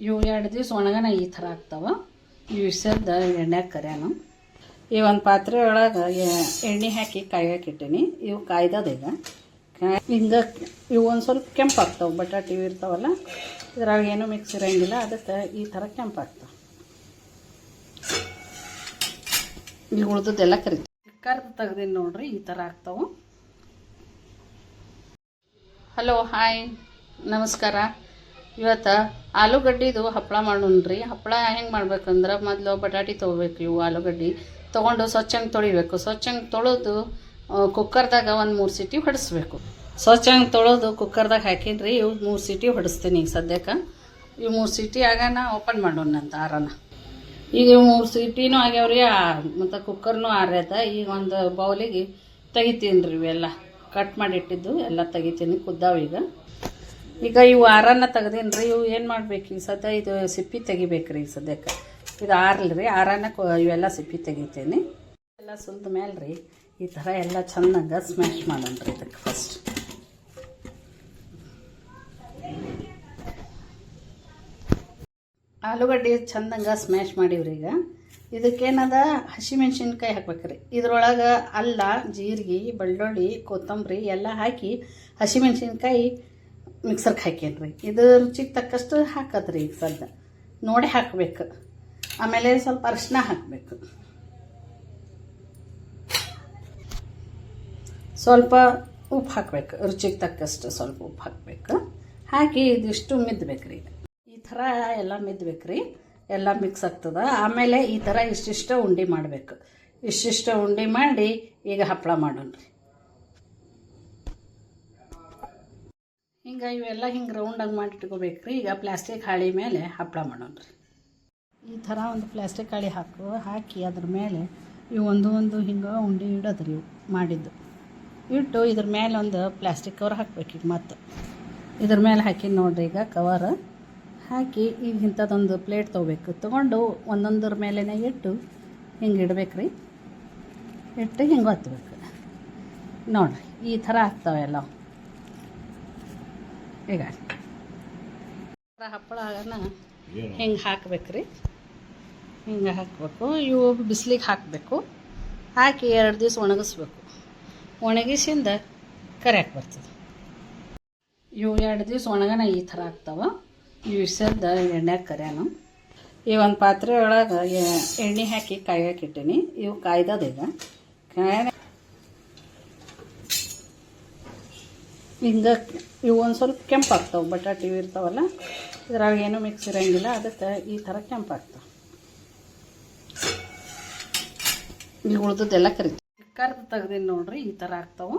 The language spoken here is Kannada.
ಇವು 2 ದಿವಸ ಒಣಗನ ಈ ಥರ ಆಗ್ತಾವ. ಇವು ವಿಸರ್ದ ಎಣ್ಣೆಗೆ ಕರ್ಯಾನು. ಈ ಒಂದು ಪಾತ್ರೆ ಒಳಗೆ ಎಣ್ಣೆ ಹಾಕಿ ಕಾಯಕ್ಕೆ ಇಟ್ಟೀನಿ. ಇವು ಕಾಯ್ದದ ಈಗ ಹಿಂಗೆ ಇವು ಒಂದು ಸ್ವಲ್ಪ ಕೆಂಪಾಗ್ತಾವೆ. ಬಟಾಟಿ ಇವು ಇರ್ತಾವಲ್ಲ, ಇದ್ರಾಗ ಏನೂ ಮಿಕ್ಸ್ ಇರೋಂಗಿಲ್ಲ, ಅದಕ್ಕೆ ಈ ಥರ ಕೆಂಪಾಗ್ತಾವೆ. ಈಗ ಉಳ್ದದ್ದೆಲ್ಲ ಕರಿತೀವಿ. ಕರ್ದು ತೆಗ್ದೀನಿ ನೋಡ್ರಿ, ಈ ಥರ ಆಗ್ತಾವೆ. ಹಲೋ, ಹಾಯ್, ನಮಸ್ಕಾರ. ಇವತ್ತು ಆಲೂಗಡ್ಡಿದು ಹಪ್ಪಳ ಮಾಡೋಣ್ರಿ. ಹಪ್ಪಳ ಹೆಂಗೆ ಮಾಡ್ಬೇಕಂದ್ರೆ ಮೊದಲು ಬಟಾಟಿ ತೊಗೋಬೇಕು. ಇವು ಆಲೂಗಡ್ಡೆ ತೊಗೊಂಡು ಸ್ವಚ್ಛಂಗೆ ತೊಳಿಬೇಕು. ಸ್ವಚ್ಛಂಗೆ ತೊಳೆದು ಕುಕ್ಕರ್ದಾಗ ಒಂದು 3 ಸೀಟಿ ಹೊಡಿಸ್ಬೇಕು. ಸ್ವಚ್ಛಂಗೆ ತೊಳೆದು ಕುಕ್ಕರ್ದಾಗ ಹಾಕಿನ್ರಿ. ಇವು 3 ಸೀಟಿ ಹೊಡಿಸ್ತೀನಿ ಈಗ ಸದ್ಯಕ್ಕೆ. ಇವು 3 ಸೀಟಿ ಆಗಾನ ಓಪನ್ ಮಾಡೋಣಂತ ಆರನ. ಈಗ 3 ಸೀಟಿನೂ ಆಗ್ಯಾವ್ರಿ, ಮತ್ತು ಕುಕ್ಕರ್ನೂ ಆರ್ಯದ. ಈಗ ಒಂದು ಬೌಲಿಗೆ ತೆಗಿತೀನಿ ರೀ. ಇವೆಲ್ಲ ಕಟ್ ಮಾಡಿಟ್ಟಿದ್ದು ಎಲ್ಲ ತೆಗಿತೀನಿ, ಕುದ್ದಾವೀಗ. ಈಗ ಇವು ಆರನ್ನ ತೆಗ್ದೀನಿ ರೀ. ಇವು ಏನು ಮಾಡ್ಬೇಕು ಈಗ ಸದ್ಯ, ಇದು ಸಿಪ್ಪಿ ತೆಗಿಬೇಕ್ರಿ. ಈಗ ಸದ್ಯಕ್ಕೆ ಇದು ಆರ್ಲಿ ರೀ. ಆರನ್ನ ಇವೆಲ್ಲ ಸಿಪ್ಪಿ ತೆಗಿತೀನಿ. ಎಲ್ಲ ಸುಲ್ದ ಮೇಲೆ ರೀ ಈ ಥರ ಎಲ್ಲ ಚೆಂದಂಗೆ ಸ್ಮ್ಯಾಶ್ ಮಾಡೋಣ್ರಿ. ಇದಕ್ಕೆ ಫಸ್ಟ್ ಆಲೂಗಡ್ಡೆ ಚೆಂದಂಗೆ ಸ್ಮ್ಯಾಶ್ ಮಾಡೀವ್ರಿ. ಈಗ ಇದಕ್ಕೇನದ ಹಸಿಮೆಣ್ಸಿನ್ಕಾಯಿ ಹಾಕ್ಬೇಕ್ರಿ. ಇದ್ರೊಳಗೆ ಅಲ್ಲ, ಜೀರಿಗೆ, ಬೆಳ್ಳುಳ್ಳಿ, ಕೊತ್ತಂಬರಿ ಎಲ್ಲ ಹಾಕಿ ಹಸಿಮೆಣ್ಸಿನ್ಕಾಯಿ ಮಿಕ್ಸರ್ಗೆ ಹಾಕೇನ್ರಿ. ಇದು ರುಚಿಗೆ ತಕ್ಕಷ್ಟು ಹಾಕತ್ರಿ. ಈಗ ಸದ್ಯ ನೋಡಿ ಹಾಕಬೇಕು. ಆಮೇಲೆ ಸ್ವಲ್ಪ ಅರಿಶಿನ ಹಾಕಬೇಕು, ಸ್ವಲ್ಪ ಉಪ್ಪು ಹಾಕಬೇಕು, ರುಚಿಗೆ ತಕ್ಕಷ್ಟು ಸ್ವಲ್ಪ ಉಪ್ಪು ಹಾಕಬೇಕು. ಹಾಕಿ ಇದಿಷ್ಟು ಮಿದ್ಬೇಕ್ರಿ. ಈ ಥರ ಎಲ್ಲ ಮಿದ್ಬೇಕ್ರಿ. ಎಲ್ಲ ಮಿಕ್ಸ್ ಆಗ್ತದೆ. ಆಮೇಲೆ ಈ ಥರ ಇಷ್ಟಿಷ್ಟ ಉಂಡೆ ಮಾಡಬೇಕು. ಇಷ್ಟಿಷ್ಟ ಉಂಡೆ ಮಾಡಿ ಈಗ ಹಪ್ಪಳ ಮಾಡೋಣ್ರಿ. ಹಿಂಗೆ ಇವೆಲ್ಲ ಹಿಂಗೆ ರೌಂಡಾಗಿ ಮಾಡಿ ಇಟ್ಕೋಬೇಕ್ರಿ. ಈಗ ಪ್ಲಾಸ್ಟಿಕ್ ಹಾಳಿ ಮೇಲೆ ಹಪ್ಪಳ ಮಾಡೋಣ್ರಿ. ಈ ಥರ ಒಂದು ಪ್ಲಾಸ್ಟಿಕ್ ಹಾಳಿ ಹಾಕಿ ಅದ್ರ ಮೇಲೆ ಇವು ಒಂದು ಹಿಂಗೆ ಉಂಡೆ ಇಡೋದ್ರಿ. ಇವು ಮಾಡಿದ್ದು ಇಟ್ಟು ಇದ್ರ ಮೇಲೆ ಒಂದು ಪ್ಲಾಸ್ಟಿಕ್ ಕವರ್ ಹಾಕ್ಬೇಕು. ಈಗ ಮತ್ತು ಇದ್ರ ಮೇಲೆ ಹಾಕಿ ನೋಡ್ರಿ. ಈಗ ಕವರ್ ಹಾಕಿ ಈಗ ಇಂಥದ್ದೊಂದು ಪ್ಲೇಟ್ ತೊಗೊಂಡು ಒಂದೊಂದ್ರ ಮೇಲೇ ಇಟ್ಟು ಹಿಂಗೆ ಇಡ್ಬೇಕ್ರಿ. ಇಟ್ಟು ಹಿಂಗೆ ಒತ್ತಬೇಕು ನೋಡಿರಿ. ಈ ಥರ ಆಗ್ತಾವೆಲ್ಲ. ಈಗ ಹಪ್ಪಳನ ಹಿಂಗೆ ಹಾಕ್ಬೇಕ್ರಿ. ಹಿಂಗೆ ಹಾಕಬೇಕು. ಇವು ಬಿಸಿಲಿಗೆ ಹಾಕಬೇಕು. ಹಾಕಿ 2 ದಿವಸ ಒಣಗಿಸ್ಬೇಕು. ಒಣಗಿಸಿಂದ ಕರಿಯಕ್ಕೆ ಬರ್ತದೆ. ಇವು 2 ದಿವಸ ಒಣಗನ ಈ ಥರ ಆಗ್ತಾವೆ. ಇವು ವಿಸರ್ದ ಎಣ್ಣೆಗೆ ಕರ್ಯಾನು. ಈ ಒಂದು ಪಾತ್ರೆ ಒಳಗೆ ಎಣ್ಣೆ ಹಾಕಿ ಕಾಯಕ್ಕೆ ಇಟ್ಟೀನಿ. ಇವು ಕಾಯ್ದದ ಈಗ ಹಿಂಗೆ ಇವು ಒಂದು ಸ್ವಲ್ಪ ಕೆಂಪಾಗ್ತಾವೆ. ಬಟಾಟಿ ಇವು ಇರ್ತಾವಲ್ಲ, ಇದ್ರಾಗ ಏನೂ ಮಿಕ್ಸ್ ಇರೋಂಗಿಲ್ಲ, ಅದಕ್ಕೆ ಈ ಥರ ಕೆಂಪಾಗ್ತಾವೆ. ಈಗ ಉಳ್ದದ್ದೆಲ್ಲ ಕರಿತೀವಿ. ಕರ್ದು ತೆಗ್ದೀನಿ ನೋಡ್ರಿ, ಈ ಥರ ಆಗ್ತಾವೆ.